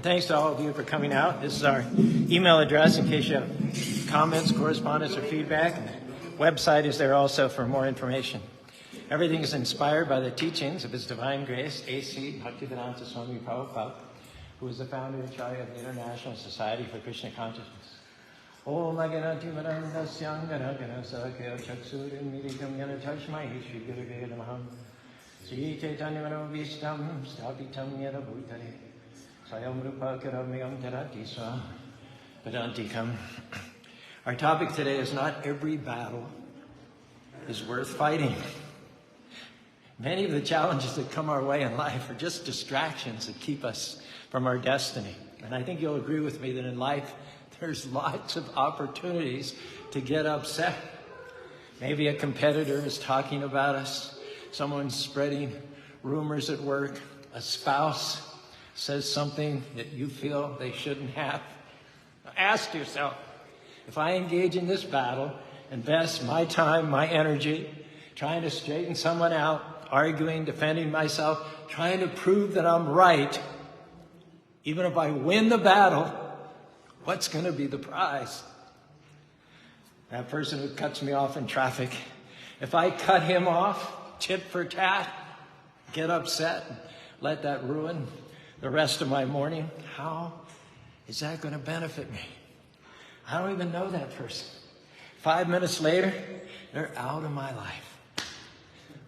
thanks to all of you for coming out. This is our email address in case you have comments, correspondence, or feedback. And the website is there also for more information. Everything is inspired by the teachings of His Divine Grace, A.C. Bhaktivedanta Swami Prabhupada, who is the founder and Acharya of the International Society for Krishna Consciousness. Om Aganati Marandasyam Ganagana Sakya Chaksurim Midikam Ganatashmai Shri Guru Vedamaham Sri Chaitanya Manavishtam Stapitam Yada Bhutare Sayam Rupa Karamyam Tarati Swa Vedantikam. Our topic today is not every battle is worth fighting. Many of the challenges that come our way in life are just distractions that keep us from our destiny. And I think you'll agree with me that in life, there's lots of opportunities to get upset. Maybe a competitor is talking about us. Someone's spreading rumors at work. A spouse says something that you feel they shouldn't have. Ask yourself, if I engage in this battle, invest my time, my energy, trying to straighten someone out, arguing, defending myself, trying to prove that I'm right, even if I win the battle, what's going to be the prize? That person who cuts me off in traffic, if I cut him off, tit for tat, get upset, let that ruin the rest of my morning, how is that going to benefit me? I don't even know that person. 5 minutes later, they're out of my life.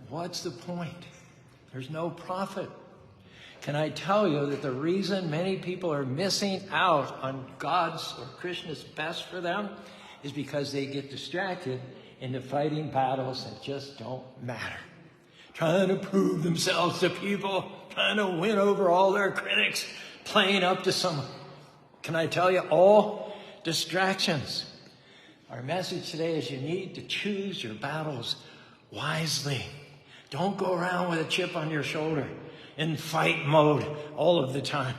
What's the point? There's no profit. Can I tell you that the reason many people are missing out on God's or Krishna's best for them is because they get distracted into fighting battles that just don't matter. Trying to prove themselves to people, trying to win over all their critics, playing up to someone. Can I tell you, all distractions. Our message today is you need to choose your battles wisely. Don't go around with a chip on your shoulder in fight mode all of the time.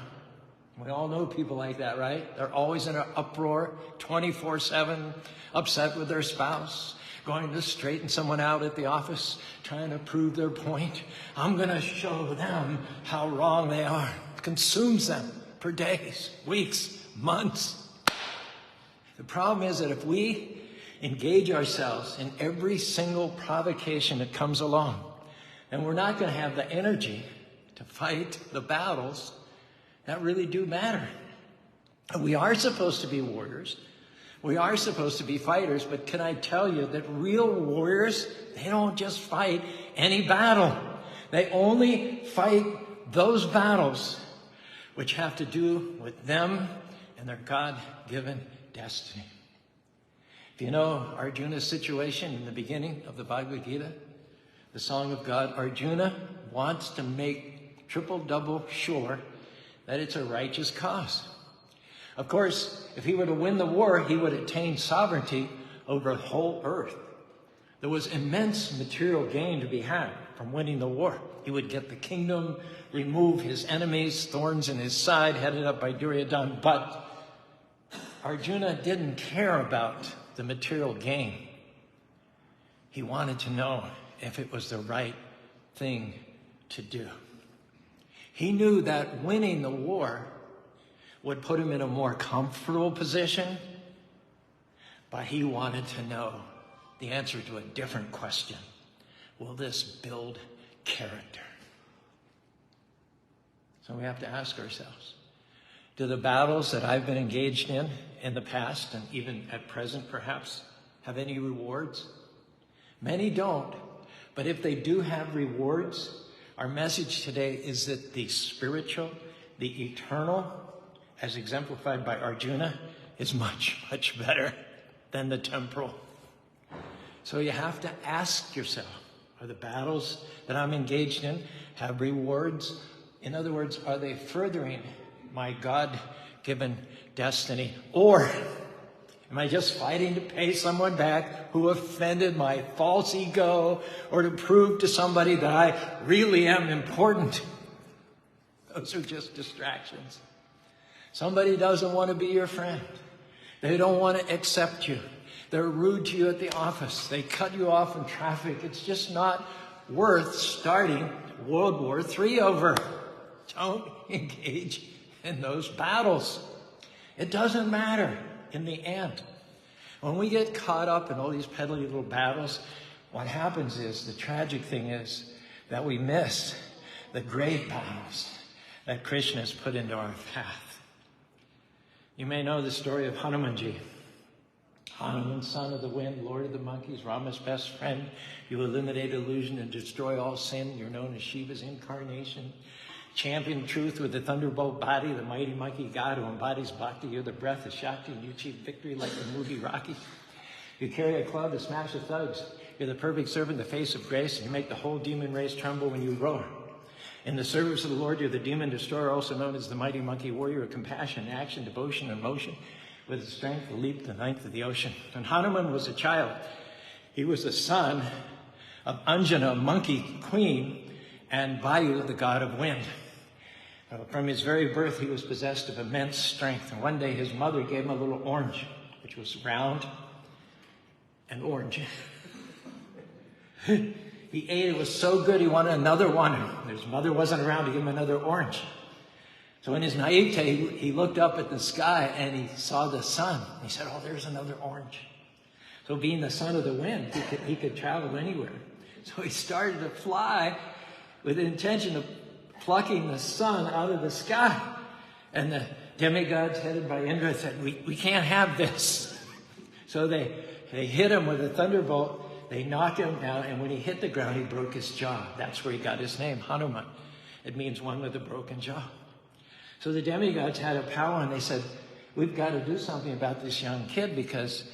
We all know people like that, right? They're always in an uproar, 24/7, upset with their spouse, going to straighten someone out at the office, trying to prove their point. I'm going to show them how wrong they are. It consumes them for days, weeks, months. The problem is that if we engage ourselves in every single provocation that comes along, then we're not going to have the energy to fight the battles that really do matter. We are supposed to be warriors. We are supposed to be fighters, but can I tell you that real warriors, they don't just fight any battle. They only fight those battles which have to do with them and their God-given destiny. If you know Arjuna's situation in the beginning of the Bhagavad Gita, the Song of God, Arjuna wants to make triple-double sure that it's a righteous cause. Of course, if he were to win the war, he would attain sovereignty over the whole earth. There was immense material gain to be had from winning the war. He would get the kingdom, remove his enemies, thorns in his side, headed up by Duryodhana. But Arjuna didn't care about the material gain. He wanted to know if it was the right thing to do. He knew that winning the war would put him in a more comfortable position, but he wanted to know the answer to a different question. Will this build character? So we have to ask ourselves, do the battles that I've been engaged in the past, and even at present perhaps, have any rewards? Many don't. But if they do have rewards, our message today is that the spiritual, the eternal, as exemplified by Arjuna, is much, much better than the temporal. So you have to ask yourself, are the battles that I'm engaged in have rewards? In other words, are they furthering my God-given destiny? Or am I just fighting to pay someone back who offended my false ego, or to prove to somebody that I really am important? Those are just distractions. Somebody doesn't want to be your friend. They don't want to accept you. They're rude to you at the office. They cut you off in traffic. It's just not worth starting World War III over. Don't engage in those battles. It doesn't matter in the end. When we get caught up in all these peddly little battles, what happens is, the tragic thing is that we miss the great battles that Krishna has put into our path. You may know the story of Hanumanji. Hanuman, son of the wind, lord of the monkeys, Rama's best friend. You eliminate illusion and destroy all sin. You're known as Shiva's incarnation. Champion truth with the thunderbolt body, the mighty monkey god who embodies bhakti. You're the breath of Shakti, and you achieve victory like the movie Rocky. You carry a club to smash the thugs. You're the perfect servant, the face of grace, and you make the whole demon race tremble when you roar. In the service of the Lord, you're the demon destroyer, also known as the mighty monkey warrior of compassion, action, devotion, and motion, with the strength to leap the length of the ocean. When Hanuman was a child, he was the son of Anjana, monkey queen, and Vayu, the god of wind. From his very birth, he was possessed of immense strength. And one day, his mother gave him a little orange, which was round and orange. He ate it. It was so good, he wanted another one. His mother wasn't around to give him another orange. So in his naivete, he looked up at the sky and he saw the sun. He said, oh, there's another orange. So being the son of the wind, he could travel anywhere. So he started to fly with the intention of plucking the sun out of the sky. And the demigods headed by Indra said, we can't have this. So they hit him with a thunderbolt. They knocked him down, and when he hit the ground, he broke his jaw. That's where he got his name, Hanuman. It means one with a broken jaw. So the demigods had a power, and they said, we've got to do something about this young kid because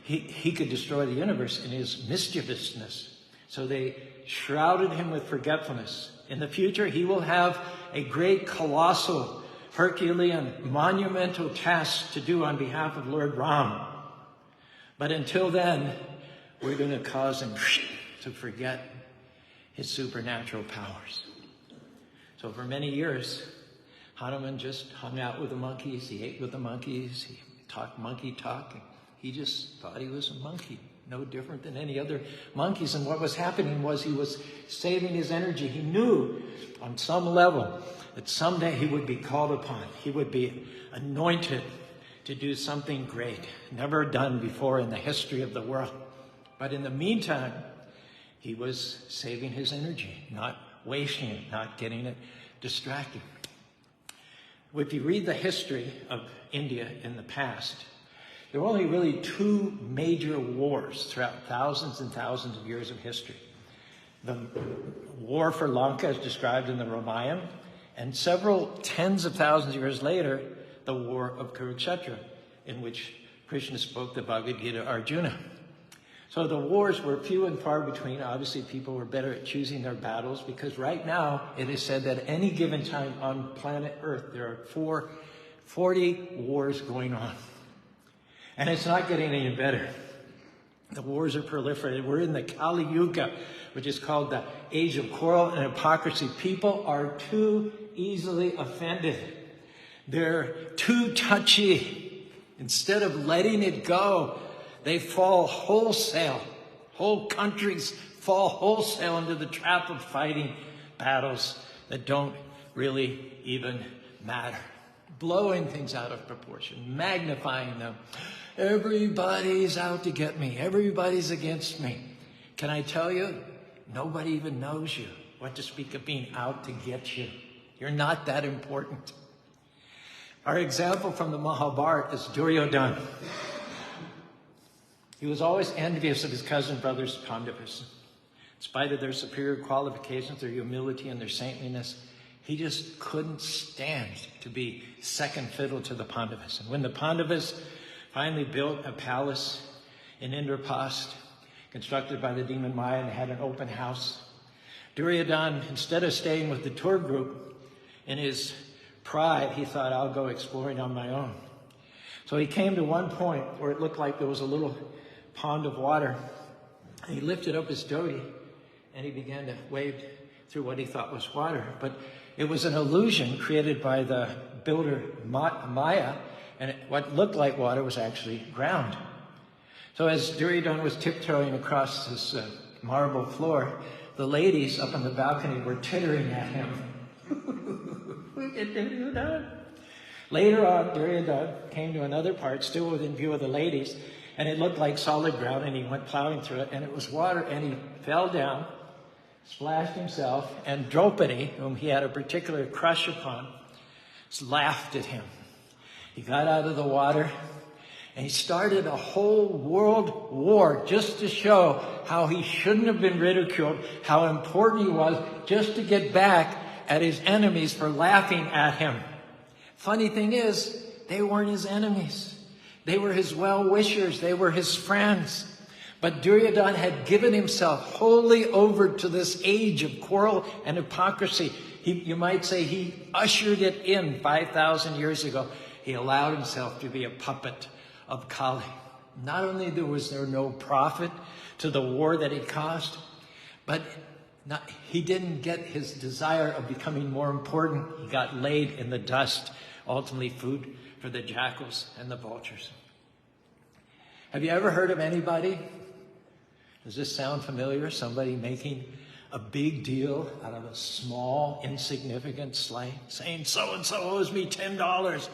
he could destroy the universe in his mischievousness. So they shrouded him with forgetfulness. In the future, he will have a great, colossal, Herculean, monumental task to do on behalf of Lord Ram. But until then, we're going to cause him to forget his supernatural powers. So for many years, Hanuman just hung out with the monkeys. He ate with the monkeys. He talked monkey talk. He just thought he was a monkey, no different than any other monkeys. And what was happening was he was saving his energy. He knew on some level that someday he would be called upon. He would be anointed to do something great, never done before in the history of the world. But in the meantime, he was saving his energy, not wasting it, not getting it distracted. If you read the history of India in the past, there were only really two major wars throughout thousands and thousands of years of history. The war for Lanka is described in the Ramayana, and several tens of thousands of years later, the war of Kurukshetra, in which Krishna spoke the Bhagavad Gita to Arjuna. So the wars were few and far between. Obviously, people were better at choosing their battles because right now it is said that at any given time on planet Earth, there are 40 wars going on. And it's not getting any better. The wars are proliferated. We're in the Kali Yuga, which is called the age of quarrel and hypocrisy. People are too easily offended. They're too touchy. Instead of letting it go, they fall wholesale. Whole countries fall wholesale into the trap of fighting battles that don't really even matter. Blowing things out of proportion, magnifying them. Everybody's out to get me. Everybody's against me. Can I tell you, nobody even knows you. What to speak of being out to get you. You're not that important. Our example from the Mahabharata is Duryodhana. He was always envious of his cousin brothers Pandavas. In spite of their superior qualifications, their humility, and their saintliness, he just couldn't stand to be second fiddle to the Pandavas. And when the Pandavas finally built a palace in Indraprastha, constructed by the demon Maya, and had an open house, Duryodhana, instead of staying with the tour group, in his pride, he thought, I'll go exploring on my own. So he came to one point where it looked like there was a little pond of water. And he lifted up his dhoti and he began to wade through what he thought was water. But it was an illusion created by the builder Maya, and what looked like water was actually ground. So as Duryodhana was tiptoeing across this marble floor, the ladies up on the balcony were tittering at him. Look at Duryodhana. Later on, Duryodhana came to another part, still within view of the ladies, and it looked like solid ground, and he went plowing through it, and it was water, and he fell down, splashed himself, and Draupadi, whom he had a particular crush upon, laughed at him. He got out of the water, and he started a whole world war just to show how he shouldn't have been ridiculed, how important he was, just to get back at his enemies for laughing at him. Funny thing is, they weren't his enemies. They were his well-wishers. They were his friends. But Duryodhana had given himself wholly over to this age of quarrel and hypocrisy. You might say he ushered it in 5,000 years ago. He allowed himself to be a puppet of Kali. Not only was there no profit to the war that he caused, but he didn't get his desire of becoming more important. He got laid in the dust, ultimately food for the jackals and the vultures. Have you ever heard of anybody? Does this sound familiar? Somebody making a big deal out of a small, insignificant slight, saying, so-and-so owes me $10.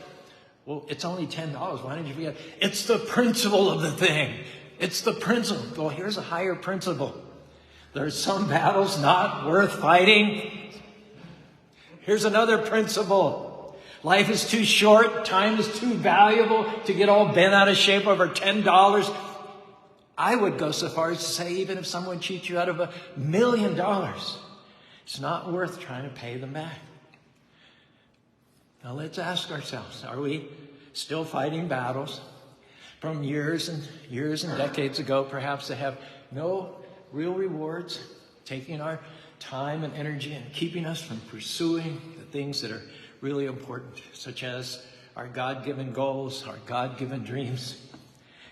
Well, it's only $10. Why didn't you forget? It's the principle of the thing. It's the principle. Well, here's a higher principle. There's some battles not worth fighting. Here's another principle. Life is too short. Time is too valuable to get all bent out of shape over $10. I would go so far as to say, even if someone cheats you out of $1 million, it's not worth trying to pay them back. Now let's ask ourselves, are we still fighting battles from years and decades ago, perhaps, that have no real rewards, taking our time and energy and keeping us from pursuing the things that are really important, such as our God-given goals, our God-given dreams?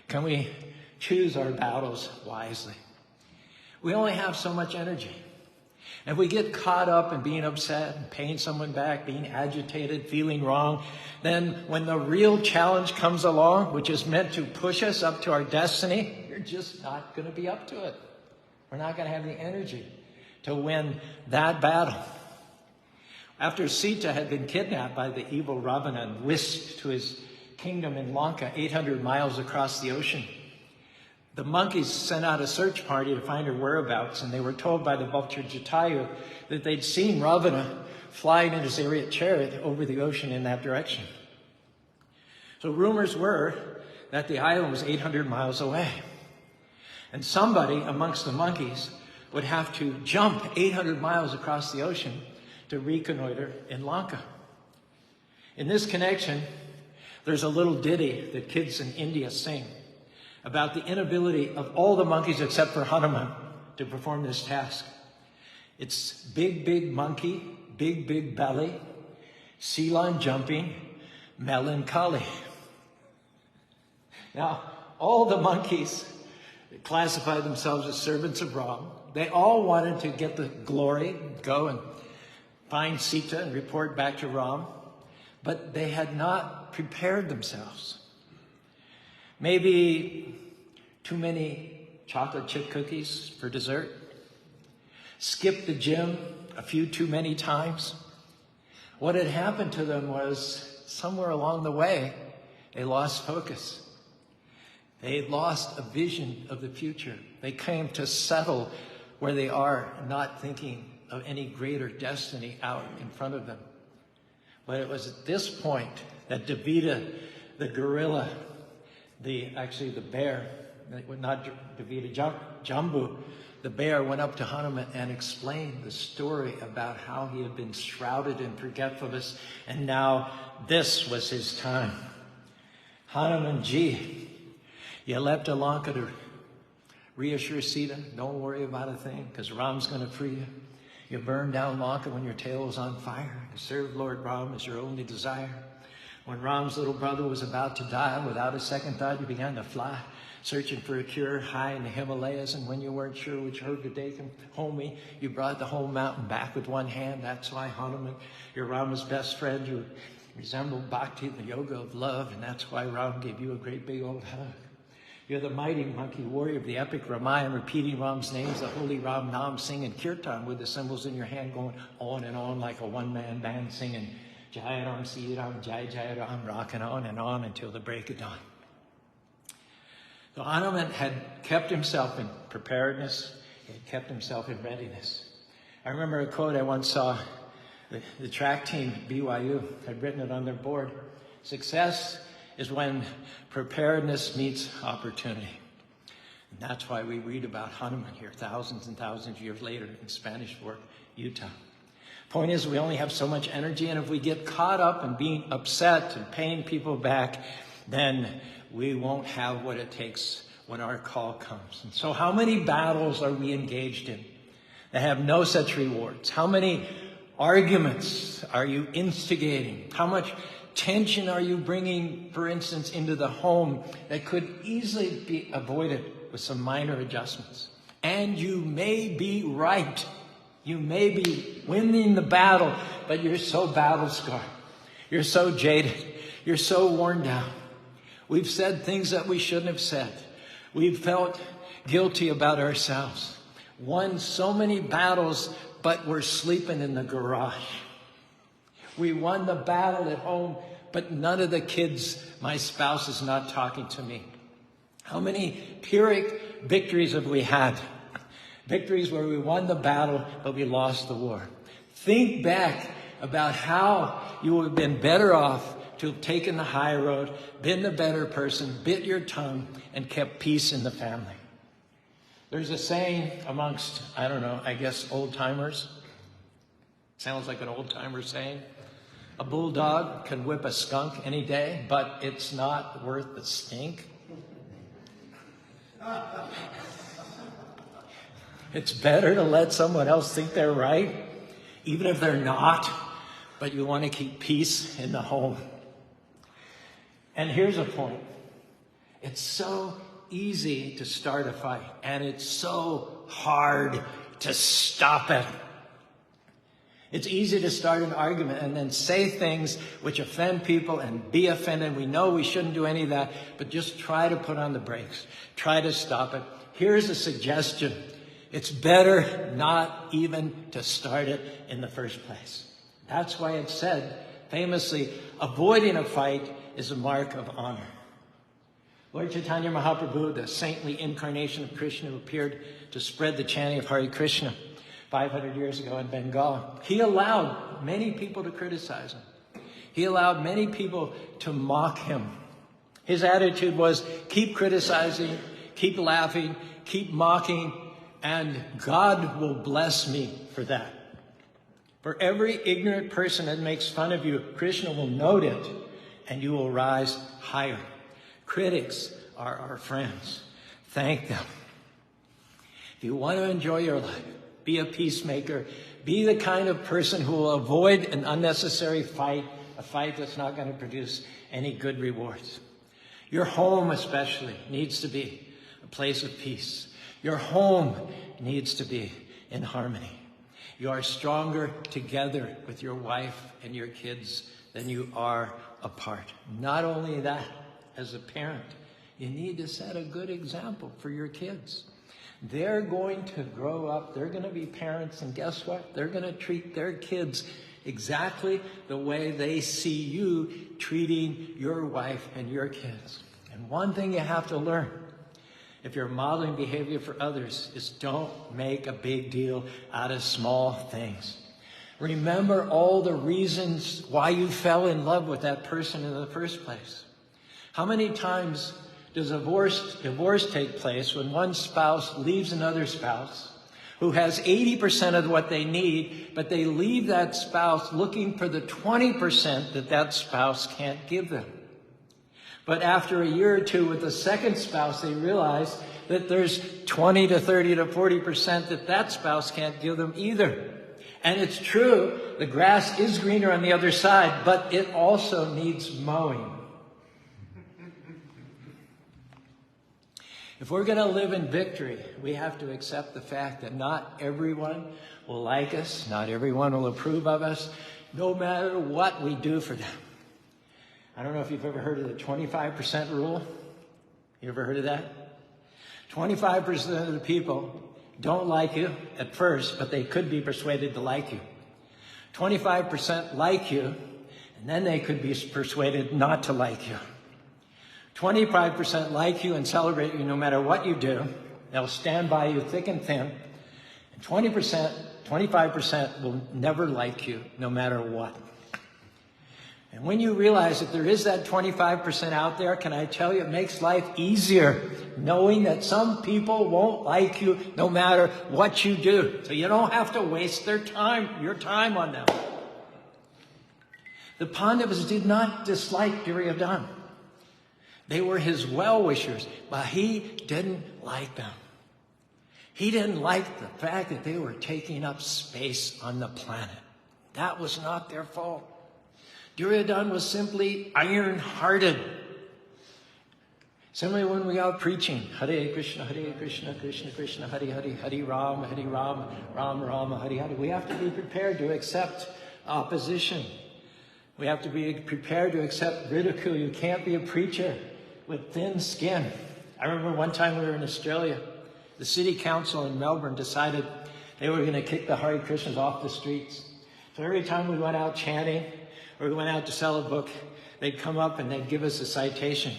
Can we choose our battles wisely? We only have so much energy. And if we get caught up in being upset and paying someone back, being agitated, feeling wrong, then when the real challenge comes along, which is meant to push us up to our destiny, you're just not going to be up to it. We're not going to have the energy to win that battle. After Sita had been kidnapped by the evil Ravana and whisked to his kingdom in Lanka, 800 miles across the ocean, the monkeys sent out a search party to find her whereabouts, and they were told by the vulture Jatayu that they'd seen Ravana flying in his chariot over the ocean in that direction. So rumors were that the island was 800 miles away, and somebody amongst the monkeys would have to jump 800 miles across the ocean to reconnoiter in Lanka. In this connection, there's a little ditty that kids in India sing about the inability of all the monkeys except for Hanuman to perform this task. It's big, big monkey, big, big belly, Ceylon jumping, melancholy. Now, all the monkeys classify themselves as servants of Ram. They all wanted to get the glory, go and find Sita and report back to Ram, but they had not prepared themselves. Maybe too many chocolate chip cookies for dessert. Skipped the gym a few too many times. What had happened to them was somewhere along the way, they lost focus. They lost a vision of the future. They came to settle where they are, not thinking of any greater destiny out in front of them. But it was at this point that Davida, the gorilla, the bear, not Davida, Jambu, the bear, went up to Hanuman and explained the story about how he had been shrouded in forgetfulness, and now this was his time. Hanumanji, you left to Lanka to reassure Sita, don't worry about a thing, because Ram's going to free you. You burned down Lanka when your tail was on fire. You served Lord Ram as your only desire. When Ram's little brother was about to die, without a second thought, you began to fly, searching for a cure high in the Himalayas. And when you weren't sure which herb to take home, you brought the whole mountain back with one hand. That's why Hanuman, you're Rama's best friend. You resemble Bhakti, the yoga of love, and that's why Ram gave you a great big old hug. You're the mighty monkey warrior of the epic Ramayana, repeating Ram's names, the holy Ram Nam, singing kirtan with the cymbals in your hand, going on and on like a one-man band singing Jai Ram, Sri Ram, Jai Jai Ram, rocking on and on until the break of dawn. So Hanuman had kept himself in preparedness. He had kept himself in readiness. I remember a quote I once saw. The track team at BYU had written it on their board. Success is when preparedness meets opportunity. And that's why we read about Hanuman here thousands and thousands of years later in Spanish Fork, Utah. Point is, we only have so much energy, and if we get caught up in being upset and paying people back, then we won't have what it takes when our call comes. And so how many battles are we engaged in that have no such rewards? How many arguments are you instigating? How much tension are you bringing, for instance, into the home that could easily be avoided with some minor adjustments? And you may be right. You may be winning the battle, but you're so battle-scarred. You're so jaded. You're so worn down. We've said things that we shouldn't have said. We've felt guilty about ourselves. Won so many battles, but we're sleeping in the garage. We won the battle at home, but none of the kids, my spouse is not talking to me. How many Pyrrhic victories have we had? Victories where we won the battle, but we lost the war. Think back about how you would have been better off to have taken the high road, been the better person, bit your tongue, and kept peace in the family. There's a saying amongst, I guess old-timers. Sounds like an old-timer saying. A bulldog can whip a skunk any day, but it's not worth the stink. It's better to let someone else think they're right, even if they're not, but you want to keep peace in the home. And here's a point. It's so easy to start a fight, and it's so hard to stop it. It's easy to start an argument and then say things which offend people and be offended. We know we shouldn't do any of that, but just try to put on the brakes. Try to stop it. Here's a suggestion. It's better not even to start it in the first place. That's why it's said, famously, avoiding a fight is a mark of honor. Lord Chaitanya Mahaprabhu, the saintly incarnation of Krishna who appeared to spread the chanting of Hare Krishna 500 years ago in Bengal, he allowed many people to criticize him. He allowed many people to mock him. His attitude was, keep criticizing, keep laughing, keep mocking, and God will bless me for that. For every ignorant person that makes fun of you, Krishna will note it, and you will rise higher. Critics are our friends. Thank them. If you want to enjoy your life, be a peacemaker. Be the kind of person who will avoid an unnecessary fight, a fight that's not going to produce any good rewards. Your home especially needs to be a place of peace. Your home needs to be in harmony. You are stronger together with your wife and your kids than you are apart. Not only that, as a parent, you need to set a good example for your kids. They're going to grow up, they're going to be parents, and guess what? They're going to treat their kids exactly the way they see you treating your wife and your kids. And one thing you have to learn, if you're modeling behavior for others, is don't make a big deal out of small things. Remember all the reasons why you fell in love with that person in the first place. How many times does divorce take place when one spouse leaves another spouse who has 80% of what they need, but they leave that spouse looking for the 20% that that spouse can't give them? But after a year or two with the second spouse, they realize that there's 20 to 30 to 40% that that spouse can't give them either. And it's true, the grass is greener on the other side, but it also needs mowing. If we're going to live in victory, we have to accept the fact that not everyone will like us, not everyone will approve of us, no matter what we do for them. I don't know if you've ever heard of the 25% rule. You ever heard of that? 25% of the people don't like you at first, but they could be persuaded to like you. 25% like you, And then they could be persuaded not to like you. 25% like you and celebrate you no matter what you do. They'll stand by you thick and thin. And 25% will never like you no matter what. And when you realize that there is that 25% out there, can I tell you, it makes life easier knowing that some people won't like you no matter what you do. So you don't have to waste your time on them. The Pandavas did not dislike Duryodhana. They were his well-wishers, but he didn't like them. He didn't like the fact that they were taking up space on the planet. That was not their fault. Duryodhana was simply iron-hearted. Similarly, when we are preaching, Hare Krishna, Krishna Krishna, Hare Hare, Hare Ram, Ram Ram, Hare Hare. We have to be prepared to accept opposition. We have to be prepared to accept ridicule. You can't be a preacher with thin skin. I remember one time we were in Australia. The city council in Melbourne decided they were going to kick the Hare Krishnas off the streets. So every time we went out chanting, or we went out to sell a book, they'd come up and they'd give us a citation.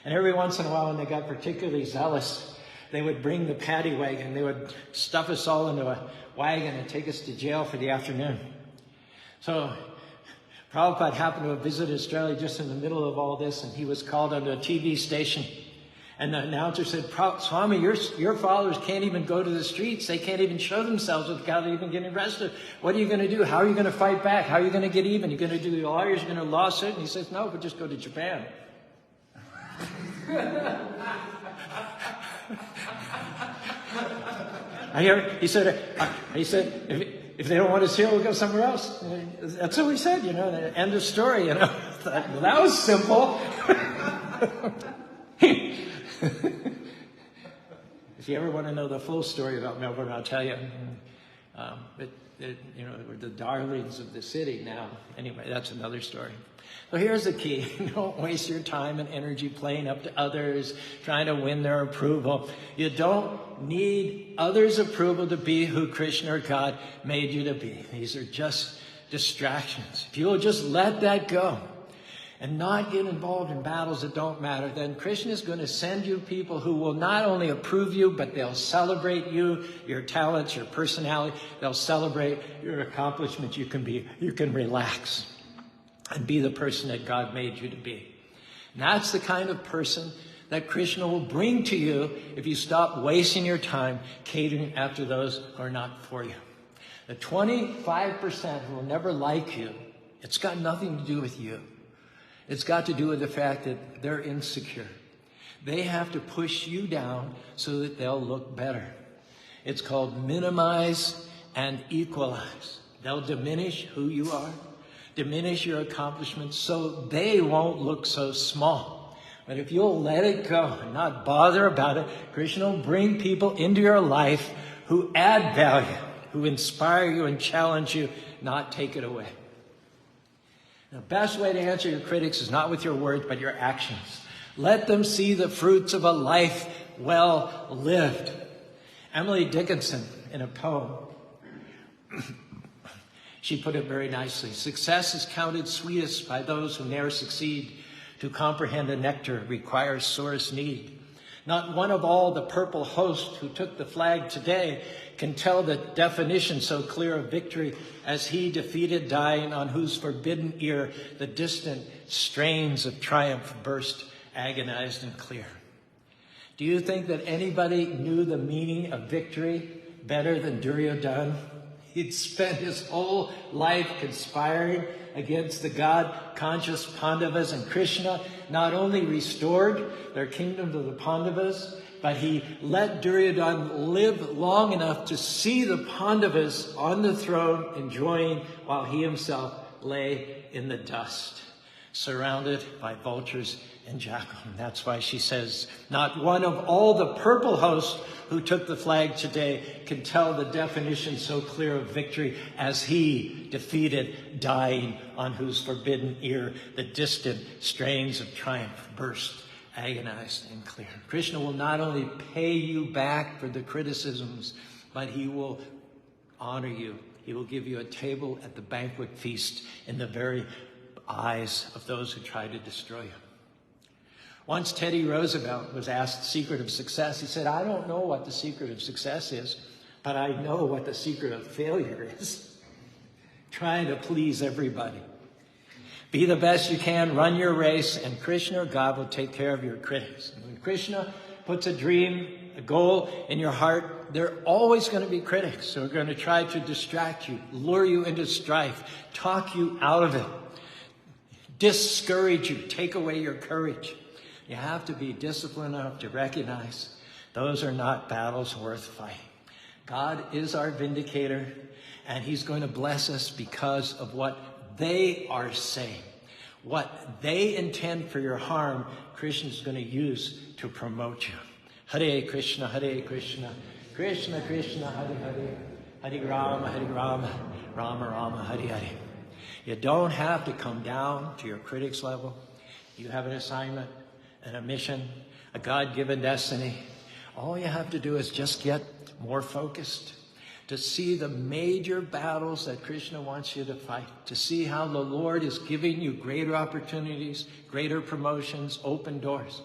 And every once in a while, when they got particularly zealous, they would bring the paddy wagon. They would stuff us all into a wagon and take us to jail for the afternoon. So Prabhupada happened to have visited Australia just in the middle of all this, and he was called onto a TV station. And the announcer said, Swami, your followers can't even go to the streets. They can't even show themselves without even getting arrested. What are you going to do? How are you going to fight back? How are you going to get even? You're going to do the lawyers? You're going to lawsuit? And he says, no, but just go to Japan. He said, if they don't want us here, we'll go somewhere else. That's what we said, the end of story, Well, that was simple. If you ever want to know the full story about Melbourne, I'll tell you. We're the darlings of the city now. Anyway, that's another story. So here's the key. Don't waste your time and energy playing up to others, trying to win their approval. You don't need others' approval to be who Krishna or God made you to be. These are just distractions. If you will just let that go and not get involved in battles that don't matter, then Krishna is going to send you people who will not only approve you, but they'll celebrate you, your talents, your personality. They'll celebrate your accomplishments. You can relax and be the person that God made you to be. And that's the kind of person that Krishna will bring to you if you stop wasting your time catering after those who are not for you. The 25% who will never like you, it's got nothing to do with you. It's got to do with the fact that they're insecure. They have to push you down so that they'll look better. It's called minimize and equalize. They'll diminish who you are, diminish your accomplishments so they won't look so small. But if you'll let it go and not bother about it, Krishna will bring people into your life who add value, who inspire you and challenge you, not take it away. The best way to answer your critics is not with your words, but your actions. Let them see the fruits of a life well lived. Emily Dickinson, in a poem, she put it very nicely. Success is counted sweetest by those who ne'er succeed. To comprehend the nectar requires sorest need. Not one of all the purple host who took the flag today can tell the definition so clear of victory as he defeated dying on whose forbidden ear the distant strains of triumph burst agonized and clear. Do you think that anybody knew the meaning of victory better than Duryodhana? He'd spent his whole life conspiring against the God-conscious Pandavas, and Krishna not only restored their kingdom to the Pandavas, but he let Duryodhana live long enough to see the Pandavas on the throne enjoying while he himself lay in the dust, surrounded by vultures and jackals. And that's why she says, not one of all the purple hosts who took the flag today can tell the definition so clear of victory as he defeated dying on whose forbidden ear the distant strains of triumph burst agonized and clear. Krishna will not only pay you back for the criticisms, but he will honor you. He will give you a table at the banquet feast in the very eyes of those who try to destroy you. Once Teddy Roosevelt was asked the secret of success. He said, I don't know what the secret of success is, but I know what the secret of failure is. Trying to please everybody. Be the best you can, run your race, and Krishna or God will take care of your critics. And when Krishna puts a dream, a goal in your heart, there are always going to be critics who are going to try to distract you, lure you into strife, talk you out of it, discourage you, take away your courage. You have to be disciplined enough to recognize those are not battles worth fighting. God is our vindicator, and he's going to bless us because of what they are saying. What they intend for your harm, Krishna is going to use to promote you. Hare Krishna, Krishna Krishna, Hare Hare, Hare Rama, Rama Rama, Hare Hare. You don't have to come down to your critics' level. You have an assignment and a mission, a God-given destiny. All you have to do is just get more focused, to see the major battles that Krishna wants you to fight, to see how the Lord is giving you greater opportunities, greater promotions, open doors.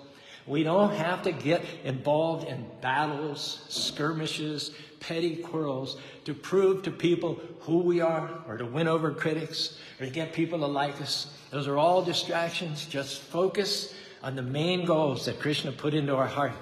We don't have to get involved in battles, skirmishes, petty quarrels to prove to people who we are, or to win over critics, or to get people to like us. Those are all distractions. Just focus on the main goals that Krishna put into our heart.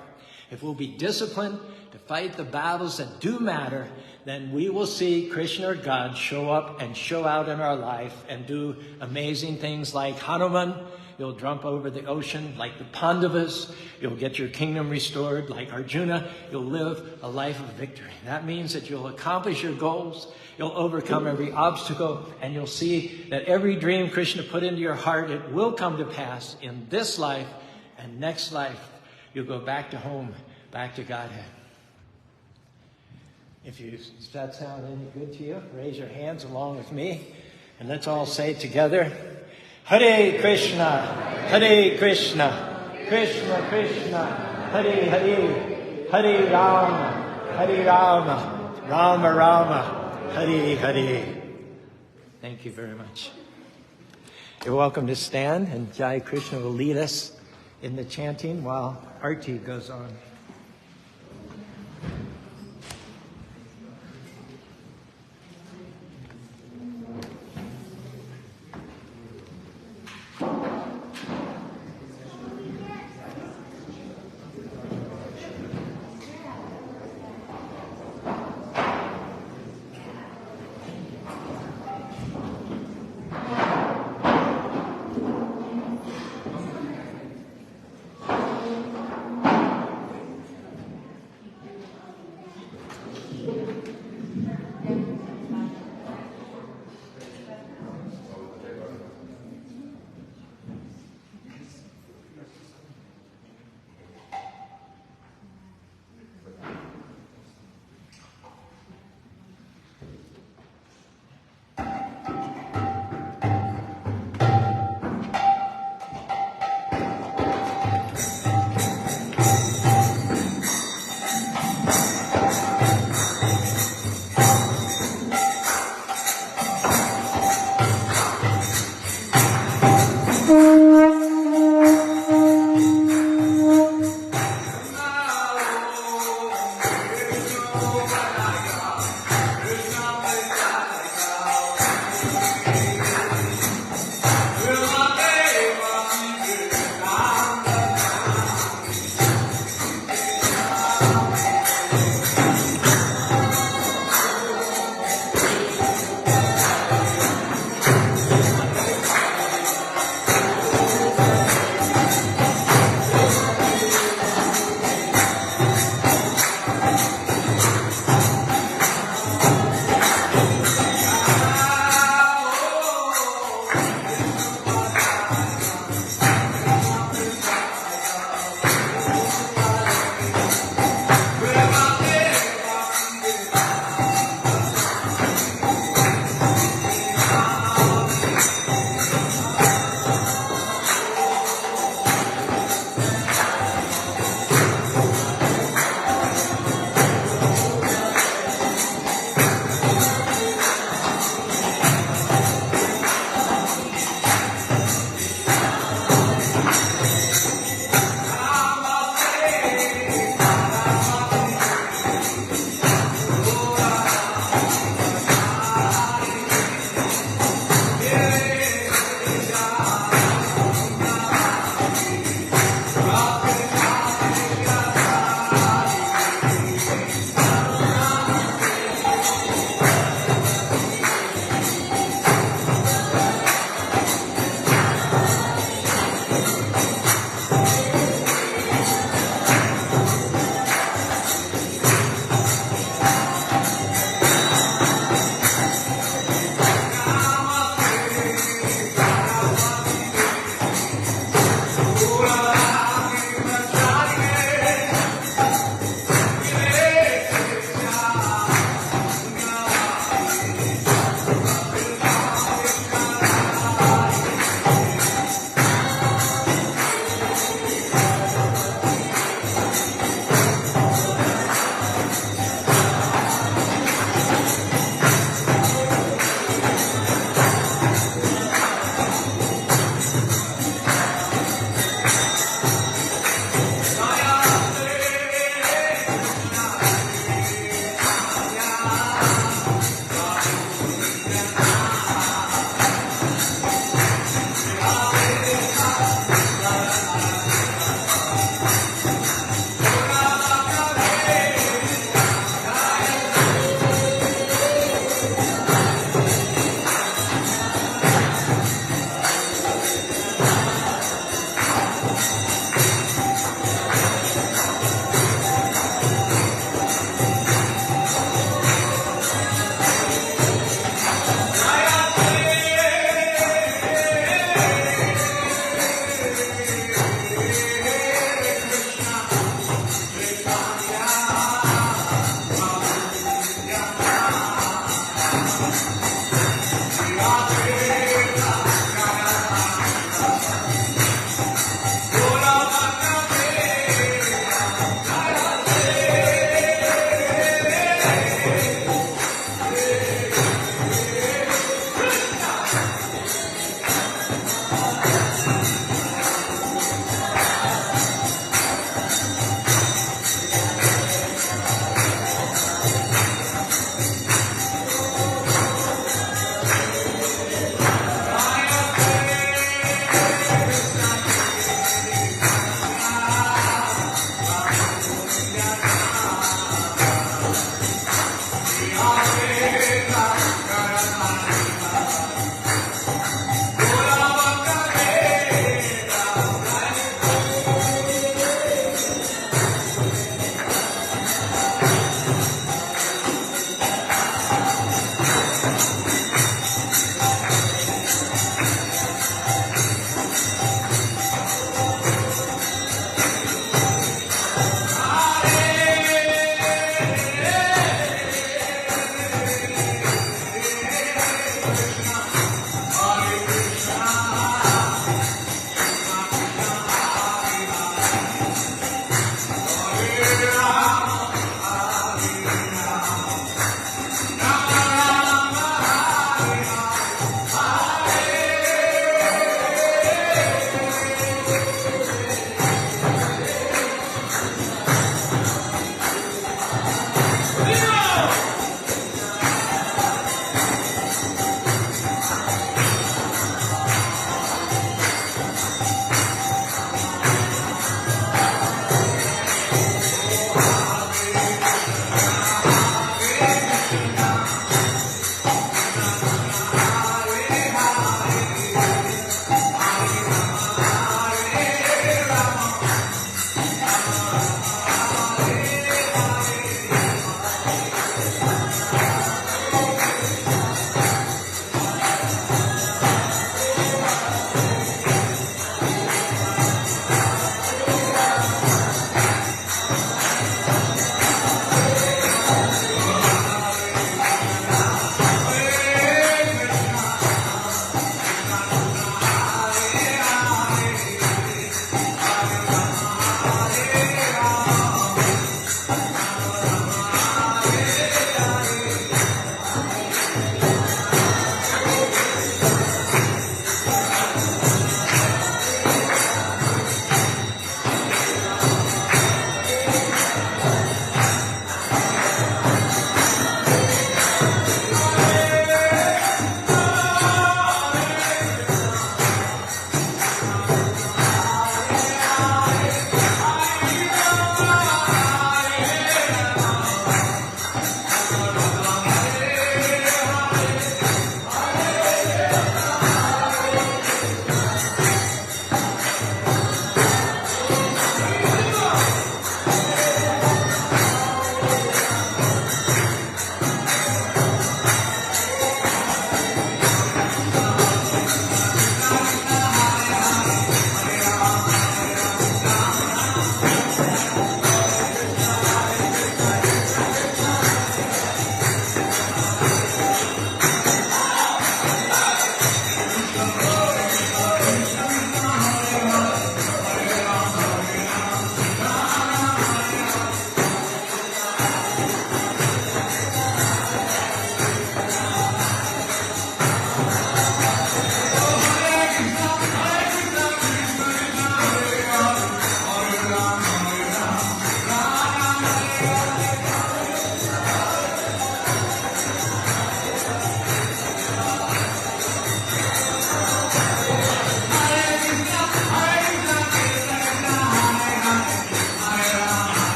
If we'll be disciplined to fight the battles that do matter, then we will see Krishna or God show up and show out in our life and do amazing things like Hanuman. You'll jump over the ocean like the Pandavas. You'll get your kingdom restored like Arjuna. You'll live a life of victory. That means that you'll accomplish your goals. You'll overcome every obstacle, and you'll see that every dream Krishna put into your heart, it will come to pass in this life and next life. You'll go back to home, back to Godhead. Does that sound any good to you? Raise your hands along with me, and let's all say together, Hare Krishna, Krishna Krishna, Hare Hare, Hare Rama, Rama Rama, Hare Hare. Thank you very much. You're welcome to stand, and Jai Krishna will lead us in the chanting while Arti goes on.